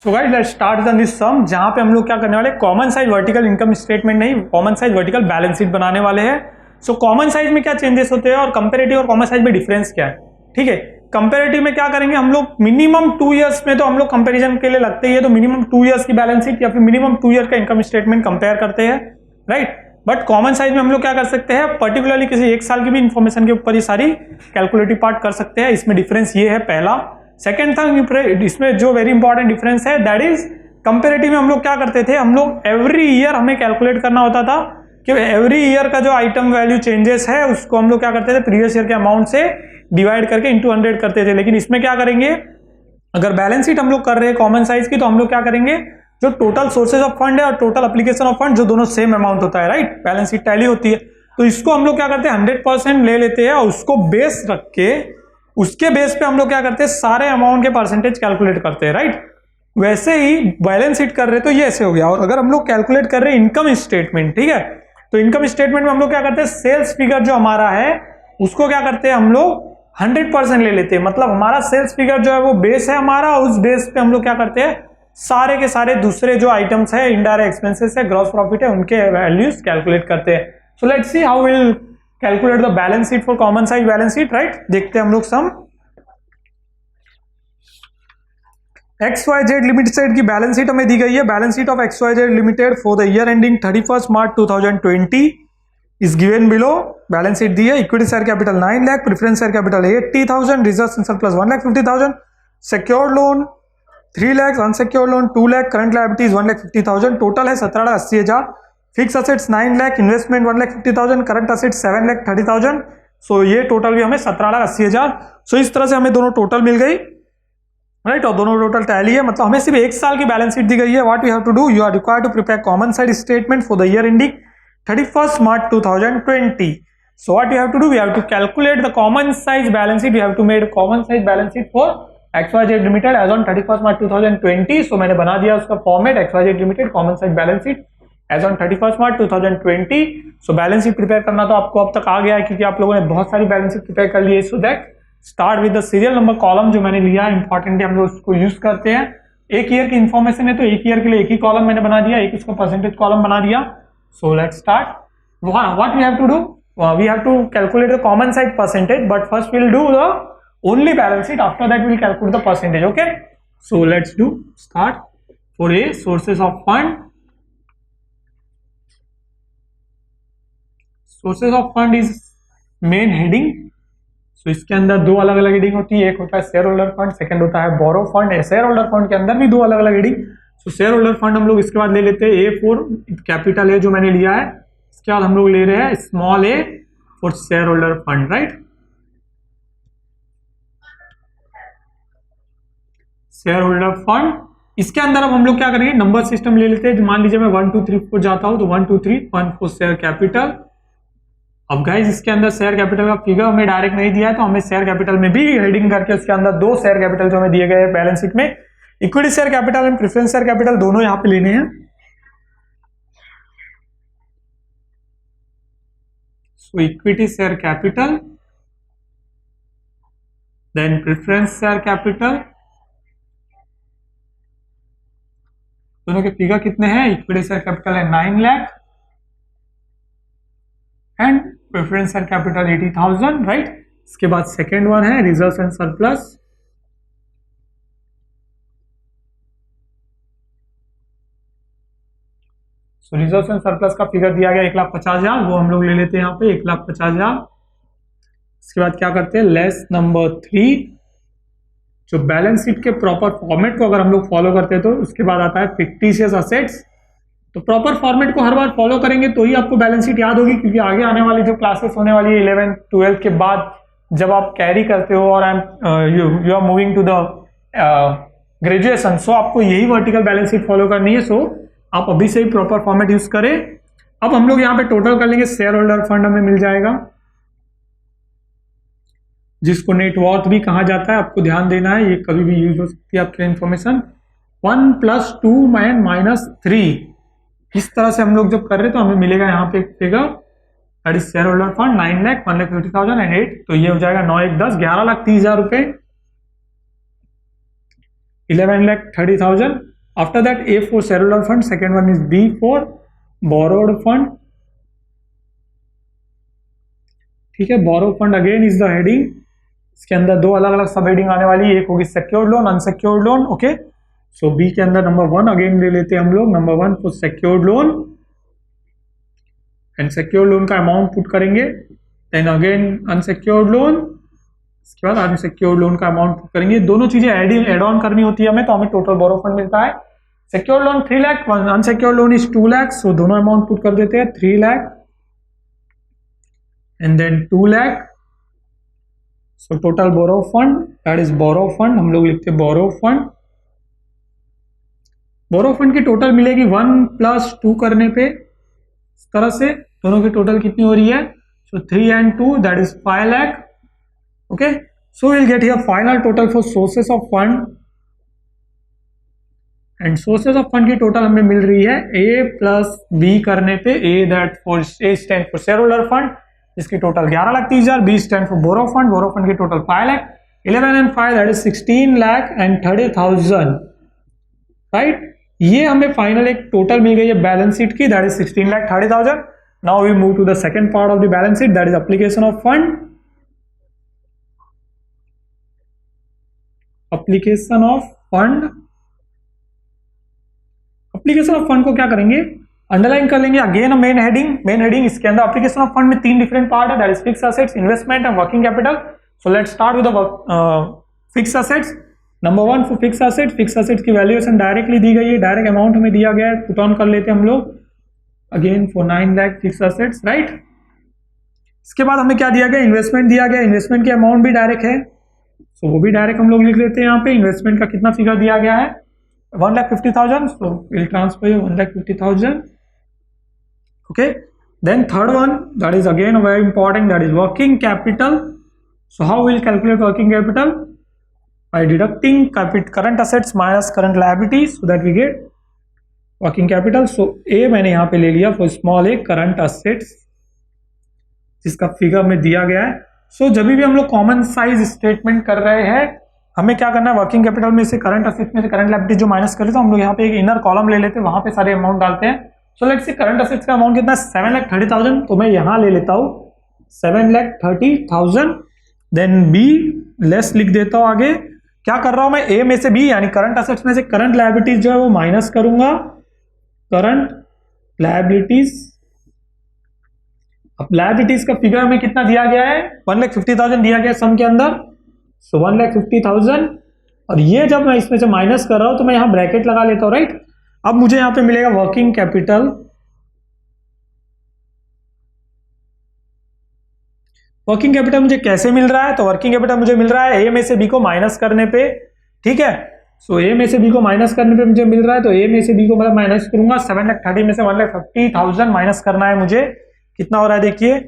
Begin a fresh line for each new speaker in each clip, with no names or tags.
So guys let's start the this sum, जहां पे हम लोग क्या करने वाले हैं, common size vertical income statement नहीं, common size vertical balance sheet बनाने वाले हैं। सो कॉमन साइज में क्या चेंजेस होते हैं और कंपैरेटिव और कॉमन साइज में डिफरेंस क्या है। ठीक है, कंपैरेटिव में क्या करेंगे हम लोग, मिनिमम 2 इयर्स में तो हम लोग कंपैरिजन के लिए लगते ही है, तो मिनिमम 2 इयर्स की बैलेंस शीट या फिर मिनिमम 2 ईयर का इनकम स्टेटमेंट कंपेयर करते हैं, राइट। बट कॉमन साइज में हम लोग क्या कर सकते हैं, पर्टिकुलरली किसी एक साल की भी इंफॉर्मेशन के ऊपर ये सारी कैलकुलेटिव पार्ट कर सकते हैं। इसमें डिफरेंस ये है पहला। सेकेंड थिंग इसमें जो वेरी इंपॉर्टेंट डिफरेंस है दैट इज कंपेरेटिव में हम लोग क्या करते थे, हम लोग एवरी ईयर हमें कैलकुलेट करना होता था कि एवरी ईयर का जो आइटम वैल्यू चेंजेस है उसको हम लोग क्या करते थे, प्रीवियस ईयर के अमाउंट से डिवाइड करके इंटू 100 करते थे। लेकिन इसमें क्या करेंगे, अगर बैलेंस शीट हम लोग कर रहे हैं कॉमन साइज की, तो हम लोग क्या करेंगे, जो टोटल सोर्सेज ऑफ फंड है और टोटल एप्लीकेशन ऑफ फंड जो दोनों सेम अमाउंट होता है, राइट, बैलेंस शीट टैली होती है, तो इसको हम लोग क्या करते हैं 100% ले लेते हैं और उसको बेस रख के उसके बेस पे हम लोग क्या करते हैं, सारे अमाउंट के परसेंटेज कैलकुलेट करते हैं, राइट। वैसे ही बैलेंस शीट कर रहे तो ये ऐसे हो गया। और अगर हम लोग कैलकुलेट कर रहे हैं इनकम स्टेटमेंट, ठीक है, तो इनकम स्टेटमेंट में हम लोग क्या करते हैं, सेल्स फिगर जो हमारा है उसको क्या करते हैं हम लोग 100% ले लेते हैं। मतलब हमारा सेल्स फिगर जो है वो बेस है हमारा, और उस बेस पे हम लोग क्या करते हैं, सारे के सारे दूसरे जो आइटम्स है, इनडायरेक्ट एक्सपेंसेस है, ग्रॉस प्रॉफिट है, उनके वैल्यूज कैलकुलेट करते हैं। So let's see how will calculate the balance sheet for common size balance sheet, right. देखते हैं हम लोग सम। XYZ लिमिटेड की बैलेंस शीट हमें दी गई है। Balance sheet of XYZ limited for the year ending 31 March 2020 is given below. Balance sheet दी है। Equity share capital 9 lakh, preference share capital 80,000, reserve and surplus 1,50,000, secured loan 3 lakh, unsecured loan 2 lakh, current liabilities 1,50,000, total है 17,80,000, fix assets 9 lakh, investment 1,50,000, current assets 7,30,000। सो ये total भी हमें 17,80,000। सो इस तरह से हमें दोनों टोटल मिल गई, राइट, और दोनों टोटल टैली है। मतलब हमें सिर्फ एक साल की बैलेंस शीट दी गई है। What we have to do, you are required to prepare common side statement for the year ending 31 March 2020. So what we have to do, we have to calculate the common size balance sheet. We have to make a common size balance sheet for XYZ Limited as on 31 March 2020. So मैंने बना दिया उसका format, XYZ Limited common size balance sheet as on 31 March 2020. So balance sheet prepare करना तो आपको अब तक आ गया है, क्योंकि आप लोगों ने बहुत सारी बैलेंस शीट प्रिपेयर कर ली है। So that start with the serial number column जो मैंने लिया है, इंपॉर्टेंट हम लोग उसको यूज करते हैं। एक ईयर की इंफॉर्मेशन है तो एक ईयर के लिए एक ही कॉलम मैंने बना दिया, एक उसका परसेंटेज कॉलम बना दिया। So let's start. What we have to do, we have to calculate the common side percentage, but first we'll do the only balance sheet. After that we'll calculate the percentage. Okay, so let's do start. For A, sources of fund. Sources of fund is main heading. So इसके अंदर दो अलग अलग heading होती है, एक होता है शेयर होल्डर फंड, सेकंड होता है बोरो फंड। शेयर होल्डर फंड के अंदर भी दो अलग अलग हेडिंग। सो शेयर होल्डर फंड हम लोग इसके बाद ले लेते हैं A4 कैपिटल A जो मैंने लिया है। इसके बाद हम लोग ले रहे हैं small a for share holder fund, right. Share holder fund, इसके अंदर अब हम लोग क्या करेंगे, नंबर सिस्टम ले लेते हैं। मान लीजिए मैं 1 2 3 4 जाता हूं तो 1 2 3 1 4 शेयर कैपिटल। अब गाइस इसके अंदर शेयर कैपिटल का फिगर हमें डायरेक्ट नहीं दिया है, तो हमें शेयर कैपिटल में भी हेडिंग करके उसके अंदर दो शेयर कैपिटल जो हमें दिए गए बैलेंस शीट में, equity share capital and preference share capital, दोनों यहां पे लेने हैं। So equity share capital, then preference share capital, दोनों के फिगर कितने हैं, इक्विटी शेयर कैपिटल है 9 lakh and preference share capital 80,000, right. इसके बाद सेकेंड वन है reserve and surplus. So reserve and surplus का फिगर दिया गया 1,50,000, वो हम लोग ले लेते हैं यहाँ पे 1,50,000। इसके बाद क्या करते हैं, लेस नंबर 3, जो बैलेंस शीट के प्रॉपर फॉर्मेट को अगर हम लोग फॉलो करते हैं तो उसके बाद आता है फिक्टिशियस असेट्स। तो प्रॉपर फॉर्मेट को हर बार फॉलो करेंगे तो ही आपको बैलेंस शीट याद होगी, क्योंकि आगे आने वाली जो क्लासेस होने वाली है 11th 12th के बाद जब आप कैरी करते हो और you are moving to the graduation, so आपको यही वर्टिकल बैलेंस शीट फॉलो करनी है। सो आप अभी से ही प्रॉपर फॉर्मेट यूज करें। अब हम लोग यहाँ पे टोटल कर लेंगे। शेयर होल्डर फंड हमें मिल जाएगा, जिसको नेटवर्थ भी कहा जाता है, आपको ध्यान देना है, ये कभी भी यूज हो सकती है आपकी इन्फॉर्मेशन। 1 + 2 - 3, इस तरह से हम लोग जब कर रहे तो हमें मिलेगा यहाँ पे एक figure, that is share holder fund 9 lakh 1,50,000 and 8, तो ये हो जाएगा 9 1 10 11,30,000 रुपए, 11,30,000 After that, A for cellular fund, second one is B for borrowed fund. ठीक है, borrow fund again is the heading. इसके अंदर दो अलग अलग सब हेडिंग आने वाली, एक होगी secured loan, unsecured loan. Okay, so B के अंदर नंबर 1 अगेन ले लेते हैं हम लोग, number 1 for secured loan, and secured loan का अमाउंट पुट करेंगे. देन अगेन unsecured loan, इसके बाद unsecured loan का अमाउंट पुट करेंगे. दोनों चीजें एड ऑन करनी होती है हमें, तो हमें टोटल बोरो फंड मिलता है. secured loan 3 lakh, unsecured loan is 2 lakh, सो दोनों अमाउंट पुट कर देते हैं, 3 lakh and then 2 lakh. So total borrow fund, that is borrow fund, हम लोग लिखते हैं बोरो फंड. बोरो फंड की टोटल मिलेगी 1 + 2 करने पे, इस तरह से दोनों की टोटल कितनी हो रही है. सो 3 and 2 that is 5 lakh. Okay, so will get here final total for sources of fund, and sources of fund की टोटल हमें मिल रही है A + B करने पे. A stand for shareholder fund, इसकी total 11,30,000. B stand for borrow fund की total 5 lakh. 11 and 5 that is 16,30,000. Right, ये हमें फाइनल एक टोटल मिल गई है बैलेंस शीट की, that is 16,30,000. Now we move to the second part of the balance sheet, that is application of fund. Application of fund, application of fund को क्या करेंगे, अंडरलाइन कर लेंगे. अगेन मेन हेडिंग इसके अंदर एप्लीकेशन ऑफ फंड में 3 different part है, that is fix assets, investment and working capital. So let's start with the fix assets. Number 1 for fix asset, fix asset की वैल्यूएशन डायरेक्टली दी गई है, direct amount हमें दिया गया है, पुट ऑन कर लेते हैं हम लोग. Again for 9 lakh fix assets, right. इसके बाद हमें क्या दिया गया, इन्वेस्टमेंट दिया गया. इन्वेस्टमेंट की अमाउंट भी डायरेक्ट है, सो वो भी डायरेक्ट हम लोग लिख लेते हैं यहाँ पे. इन्वेस्टमेंट का कितना फिगर दिया गया है, 1,50,000, so will transfer 1,50,000. Okay, then third one that is again very important, that is working capital. So how will calculate working capital, by deducting current assets minus current liabilities so that we get working capital. So A मैंने यहाँ पे ले लिया for small a current assets, जिसका figure में दिया गया है. So जब भी हम लोग कॉमन साइज स्टेटमेंट कर रहे हैं, हमें क्या करना है, वर्किंग कैपिटल में से करंट असेट्स में से करंट लायबिलिटी जो माइनस करें, तो हम लोग यहाँ पे एक इनर कॉलम ले लेते हैं, वहां पे सारे अमाउंट डालते हैं. So let's say current assets का अमाउंट कितना, 7,30,000, तो मैं यहाँ ले लेता हूँ 7,30,000. देन B लेस लिख देता हूँ. आगे क्या कर रहा हूं मैं, A में से B यानी करंट असेट्स में से करंट लायबिलिटीज जो है वो माइनस करूंगा. करंट लायबिलिटीज, अब लायबिलिटीज का फिगर में कितना दिया गया है, 1,50,000 दिया गया सम के अंदर. सो 1,50,000, और ये जब मैं इसमें से माइनस कर रहा हूं तो मैं यहां ब्रैकेट लगा लेता हूं, राइट. अब मुझे यहां पे मिलेगा वर्किंग कैपिटल. वर्किंग कैपिटल मुझे कैसे मिल रहा है, तो वर्किंग कैपिटल मुझे मिल रहा है A में से B को माइनस करने पे. ठीक है, सो A में से B को माइनस करने पे मुझे मिल रहा है, तो A में से B को मैं माइनस करूंगा. 7,30,000 में से 1,50,000 माइनस करना है मुझे. कितना हो रहा है देखिए,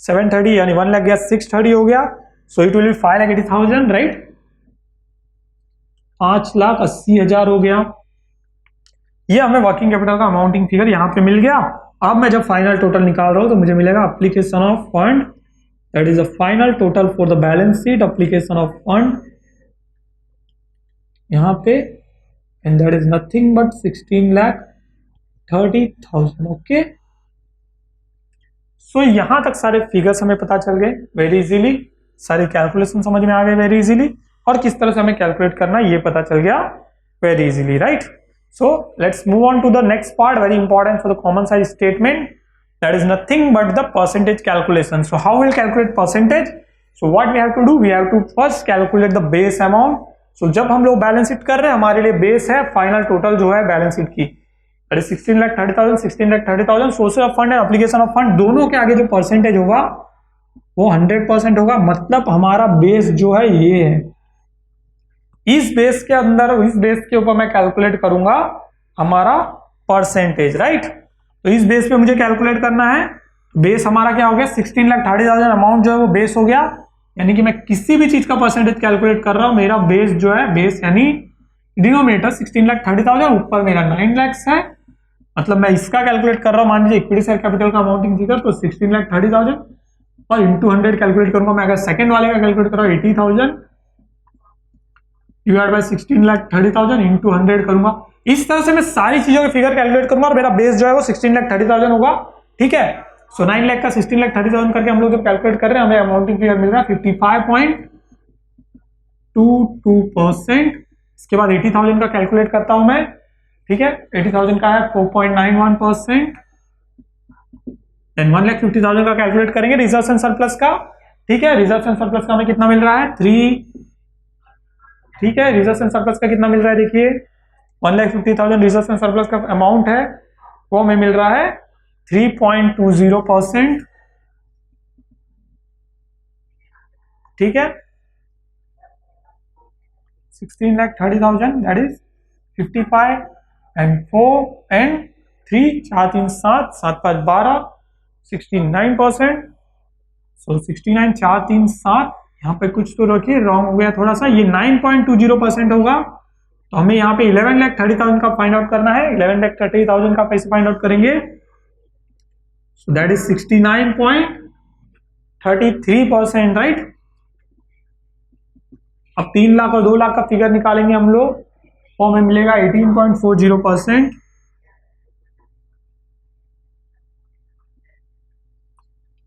730 यानी 1 लाख गया, 630 हो गया. So it will be 5,80,000, right. 5,80,000 हो गया. ये हमें वर्किंग कैपिटल का अमाउंटिंग फिगर यहाँ पे मिल गया. अब मैं जब फाइनल टोटल निकाल रहा हूँ तो मुझे मिलेगा application of fund, that is a final total for the balance sheet, application of fund यहाँ पे, and that is nothing but 16,30,000. Okay, सो यहाँ तक सारे फिगर्स हमें पता चल गए वेरी इजीली, सारी कैलकुलेशन समझ में आ गए वेरी इजीली, और किस तरह से हमें कैलकुलेट करना है ये पता चल गया very easily, right. So let's move on to the next part, very important for the common size statement. That is nothing but the percentage calculation. So how we'll calculate percentage? So what we have to do? We have to first calculate the base amount. So जब हम लोग balance sheet कर रहे हैं, हमारे लिए base है final total जो है बैलेंस शीट की, that is 16,30,000, 16,30,000. Sources of fund and application of fund दोनों के आगे जो परसेंटेज होगा वो 100% होगा. मतलब हमारा बेस जो है ये है. इस बेस के अंदर, इस बेस के ऊपर मैं कैलकुलेट करूंगा हमारा परसेंटेज, राइट. तो इस बेस पे मुझे कैलकुलेट करना है. बेस हमारा क्या हो गया, 16,30,000 अमाउंट जो है वो बेस हो गया. यानी कि मैं किसी भी चीज का परसेंटेज कैलकुलेट कर रहा हूं, मेरा बेस जो है, बेस यानी डिनोमिनेटर 16,30,000, ऊपर मेरा 9 लाख है. मतलब मैं इसका कैलकुलेट कर रहा हूं, मान लीजिए इक्विटी शेयर कैपिटल का अमाउंटिंग फिगर, तो 16,30,000 और इंटू 100 कैलकुलेट करूंगा. मैं अगर सेकंड वाले का कैलकुलेट कर रहा हूं 80,000 डिवाइड बाय 16,30,000 इंटू 100 करूंगा. इस तरह से मैं सारी चीजों के फिगर कैलकुलेट करूंगा और मेरा बेस जो है वो 16,30,000 होगा। ठीक है, सो 9 लाख का 16,30,000 करके हम लोग जब कैलकुलेट कर रहे हैं हमें अमाउंटिंग फिगर मिल रहा है 55.22%। इसके बाद 80,000 का कैलकुलेट करता हूं मैं। ठीक है, 80,000 का है 4.91%। देन 1,50,000 का कैलकुलेट करेंगे रिजर्व एंड सरप्लस का। ठीक है, रिजर्व एंड सरप्लस का हमें कितना मिल रहा है 3। ठीक है, रिजर्व एंड सरप्लस का कितना मिल रहा है देखिए 1,50,000 रिजर्व एंड सरप्लस का अमाउंट है वो हमें मिल रहा है 3.20%। ठीक है, 16,30,000 दैट इज 55 and 4 and 3 4 3 7 7 5 12 69%। सो 69 4 3 7 यहाँ पे कुछ तो रखिए रॉन्ग हो गया थोड़ा सा, ये 9.20% होगा। तो हमें यहाँ पे 11,30,000 का फाइंड आउट करना है। 11,30,000 का पैसे फाइंड आउट करेंगे, सो दैट इज 69.33%, राइट। अब 3 लाख और 2 लाख का फिगर निकालेंगे हम लोग, तो हमें मिलेगा 18.40%।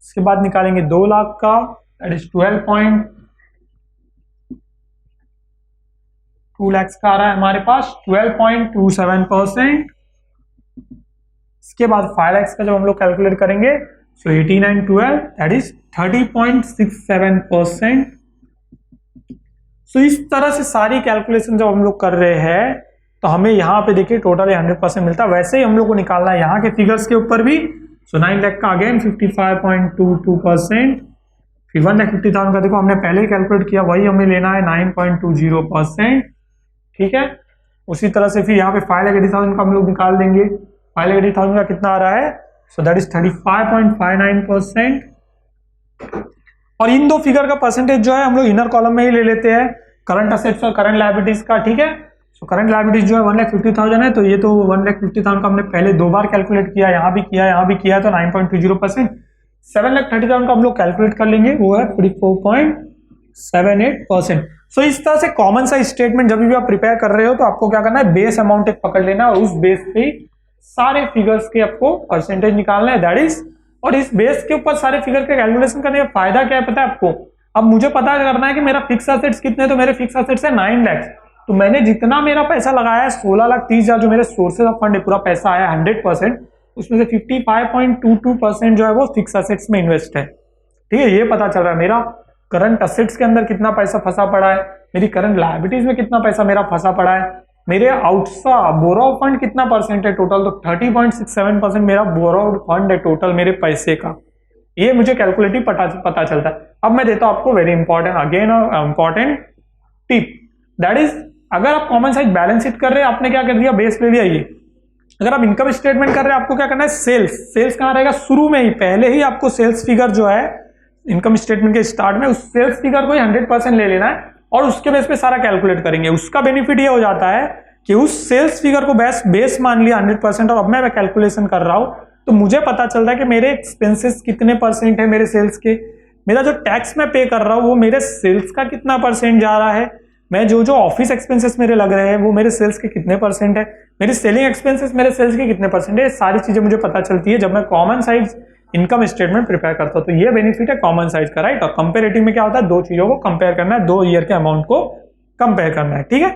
इसके बाद निकालेंगे 2 लाख का, दैट इज 12.2 लाख का आ रहा है हमारे पास 12.27%। इसके बाद 5 लाख का जब हम लोग कैलकुलेट करेंगे, सो 18 and 12 दैट इज 30.67%। सो इस तरह से सारी कैलकुलेशन जब हम लोग कर रहे हैं तो हमें यहाँ पे देखिए टोटल 100% मिलता है। वैसे ही हम लोग को निकालना है यहाँ के फिगर्स के ऊपर भी। सो 9 लाख का अगेन 55.22%। फिर 1,50,000 का देखो हमने पहले ही कैलकुलेट किया, वही हमें लेना है 9.20%। ठीक है, उसी तरह से फिर यहाँ पे 5,80,000 का हम लोग निकाल देंगे। 5,80,000 का कितना आ रहा है, सो दैट इज 35.59%। और इन दो फिगर का परसेंटेज जो है हम लोग इनर कॉलम में ही ले लेते हैं, करंट असेट्स और करंट लायबिलिटीज का। ठीक है, सो करंट लायबिलिटीज जो है 1,50,000 है, तो ये तो 1,50,000 का हमने पहले 2 बार कैलकुलेट किया, यहाँ भी किया यहाँ भी किया, तो 9.20%। 7,30,000 का हम लोग कैलकुलेट कर लेंगे, वो है 44.78%। सो इस तरह से कॉमन साइज स्टेटमेंट जब भी आप प्रिपेयर कर रहे हो तो आपको क्या करना है, बेस अमाउंट एक पकड़ लेना है और उस बेस पे सारे फिगर्स के आपको परसेंटेज निकालना है, दैट इज। और इस बेस के ऊपर सारे फिगर का कैलकुलेशन करने का फायदा क्या है पता है आपको। अब मुझे पता करना है कि मेरा फिक्स असेट्स कितने, तो मेरे फिक्स असेट्स है 9 लाख। तो मैंने जितना मेरा पैसा लगाया है 16,30,000 जो मेरे सोर्सेज ऑफ फंड है, पूरा पैसा आया 100%, उसमें से 55.22% जो है वो फिक्स असेट्स में इन्वेस्ट है। ठीक है, ये पता चल रहा है मेरा करंट असेट्स के अंदर कितना पैसा फंसा पड़ा है, मेरी करंट लायबिलिटीज में कितना पैसा मेरा फंसा पड़ा है, मेरे आउटसाइड बोरो फंड कितना परसेंट है टोटल, तो 30.67% मेरा बोरो फंड है टोटल मेरे पैसे का। ये मुझे कैलकुलेटिव पता चलता है। अब मैं देता हूं आपको very important again important tip, that is अगर आप कॉमन साइज बैलेंस शीट कर रहे हैं, आपने क्या कर दिया, बेस ले लिया। ये अगर आप इनकम स्टेटमेंट कर रहे हैं, आपको क्या करना है, सेल्स कहां रहेगा, शुरू में ही पहले ही आपको सेल्स फिगर जो है इनकम स्टेटमेंट के स्टार्ट में उस सेल्स फिगर को ही 100% ले लेना है और उसके बेस पे सारा कैलकुलेट करेंगे। उसका बेनिफिट ये हो जाता है कि उस सेल्स फिगर को बेस मान लिया 100% और अब मैं कैलकुलेशन कर रहा हूं तो मुझे पता चल रहा है कि मेरे एक्सपेंसेस कितने परसेंट है मेरे सेल्स के, मेरा जो टैक्स मैं पे कर रहा हूं वो मेरे सेल्स का कितना परसेंट जा रहा है, मैं जो ऑफिस एक्सपेंसेस मेरे लग रहे हैं वो मेरे सेल्स के कितने परसेंट है, मेरे सेलिंग एक्सपेंसेस मेरे सेल्स के कितने परसेंट है। सारी चीजें मुझे पता चलती है जब मैं common size income statement prepare करता हूं। तो ये बेनिफिट है कॉमन साइज का, राइट। और कंपेरेटिव में क्या होता है, दो चीजों को कंपेयर करना है, 2 ईयर के अमाउंट को कंपेयर करना है। ठीक है,